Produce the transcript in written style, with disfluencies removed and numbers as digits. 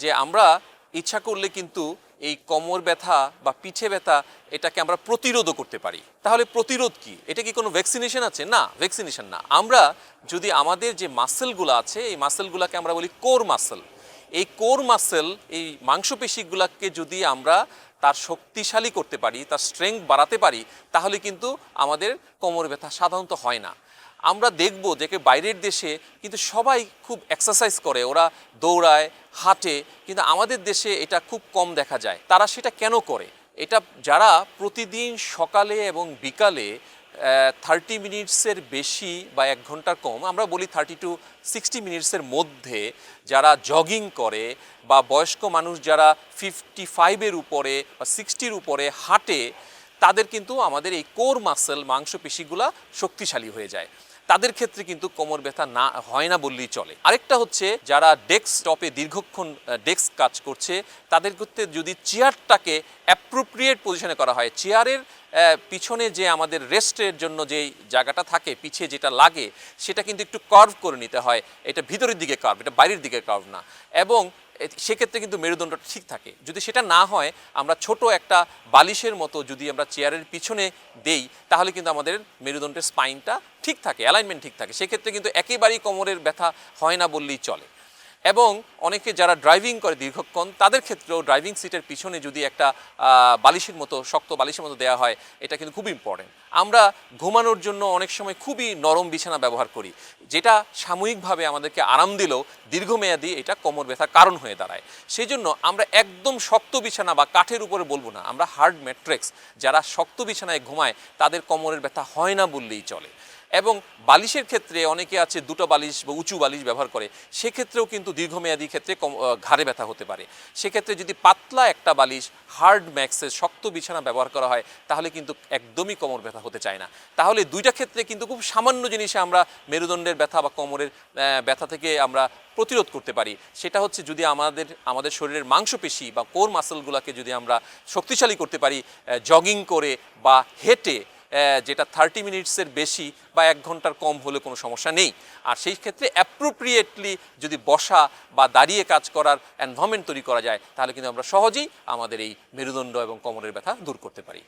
যে আমরা ইচ্ছা করলে কিন্তু এই কোমর ব্যথা বা পিঠে ব্যথা এটাকে আমরা প্রতিরোধও করতে পারি। তাহলে প্রতিরোধ কি? এটা কি কোনো ভ্যাকসিনেশন আছে? না, ভ্যাকসিনেশন না। আমরা যদি আমাদের যে মাসেলগুলো আছে এই মাসেলগুলোকে আমরা বলি কোর মাসেল, এই কোর মাসেল এই মাংসপেশিগুলোকে যদি আমরা তার শক্তিশালী করতে পারি, তার স্ট্রেংথ বাড়াতে পারি, তাহলে কিন্তু আমাদের কোমর ব্যথা সাধারণত হয় না। আমরা দেখব যে বাইরের দেশে কিন্তু সবাই খুব এক্সারসাইজ করে, ওরা দৌড়ায়, হাঁটে, কিন্তু আমাদের দেশে এটা খুব কম দেখা যায়। তারা সেটা কেন করে? এটা যারা প্রতিদিন সকালে এবং বিকালে 30 মিনিটসের বেশি বা 1 ঘন্টার কম, আমরা বলি 30 to 60 মিনিটসের মধ্যে যারা জগিং করে বা বয়স্ক মানুষ যারা 55-এর উপরে বা 60-র উপরে হাঁটে, তাদের কিন্তু আমাদের এই কোর মাসেল মাংসপেশিগুলা শক্তিশালী হয়ে যায়। তাদের ক্ষেত্রে কিন্তু কোমর ব্যথা না হয় না বললেই চলে। আরেকটা হচ্ছে যারা ডেস্কটপে দীর্ঘক্ষণ ডেস্ক কাজ করছে, তাদের ক্ষেত্রে যদি চেয়ারটাকে অ্যাপ্রোপ্রিয়েট পজিশনে করা হয়, চেয়ারের পিছনে যে আমাদের রেস্টের জন্য যেই জায়গাটা থাকে, পিছে যেটা লাগে, সেটা কিন্তু একটু কার্ভ করে নিতে হয়। এটা ভিতরের দিকে কার্ভ, এটা বাইরের দিকে কার্ভ না। এবং সেক্ষেত্রে কিন্তু মেরুদণ্ডটা ঠিক থাকে। যদি সেটা না হয়, আমরা ছোট একটা বালিশের মতো যদি আমরা চেয়ারের পিছনে দেই, তাহলে কিন্তু আমাদের মেরুদণ্ডের স্পাইনটা ঠিক থাকে, অ্যালাইনমেন্ট ঠিক থাকে। সেক্ষেত্রে কিন্তু একেবারেই কোমরের ব্যথা হয় না বললেই চলে। এবং অনেকে যারা ড্রাইভিং করে দীর্ঘক্ষণ, তাদের ক্ষেত্রেও ড্রাইভিং সিটের পিছনে যদি একটা বালিশের মতো, শক্ত বালিশের মতো দেওয়া হয়, এটা কিন্তু খুব ইম্পর্টেন্ট। আমরা ঘুমানোর জন্য অনেক সময় খুবই নরম বিছানা ব্যবহার করি, যেটা সাময়িকভাবে আমাদেরকে আরাম দিলেও দীর্ঘমেয়াদী এটা কোমর ব্যথার কারণ হয়ে দাঁড়ায়। সেই জন্য আমরা একদম শক্ত বিছানা বা কাঠের উপরে বলবো না, আমরা হার্ড ম্যাট্রেক্স, যারা শক্ত বিছানায় ঘুমায় তাদের কোমরের ব্যথা হয় না বললেই চলে। এবং বালিশের ক্ষেত্রে অনেকে আছে দুটো বালিশ বা উঁচু বালিশ ব্যবহার করে, সেক্ষেত্রেও কিন্তু দীর্ঘমেয়াদী ক্ষেত্রে ঘাড়ে ব্যথা হতে পারে। সেক্ষেত্রে যদি পাতলা একটা বালিশ, হার্ড ম্যাক্সের শক্ত বিছানা ব্যবহার করা হয়, তাহলে কিন্তু একদমই কোমর ব্যথা হতে চায় না। তাহলে দুইটা ক্ষেত্রে কিন্তু খুব সামান্য জিনিসে আমরা মেরুদণ্ডের ব্যথা বা কোমরের ব্যথা থেকে আমরা প্রতিরোধ করতে পারি। সেটা হচ্ছে যদি আমাদের শরীরের মাংসপেশি বা কোর মাসেলগুলোকে যদি আমরা শক্তিশালী করতে পারি, জগিং করে বা হেঁটে, যেটা 30 মিনিটসের বেশি বা 1 ঘন্টার কম হলে কোনো সমস্যা নেই। আর সেই ক্ষেত্রে অ্যাপ্রোপ্রিয়েটলি যদি বসা বা দাঁড়িয়ে কাজ করার এনভায়রনমেন্ট তৈরি করা যায়, তাহলে কিন্তু আমরা সহজেই আমাদের এই মেরুদণ্ড এবং কোমরের ব্যথা দূর করতে পারি।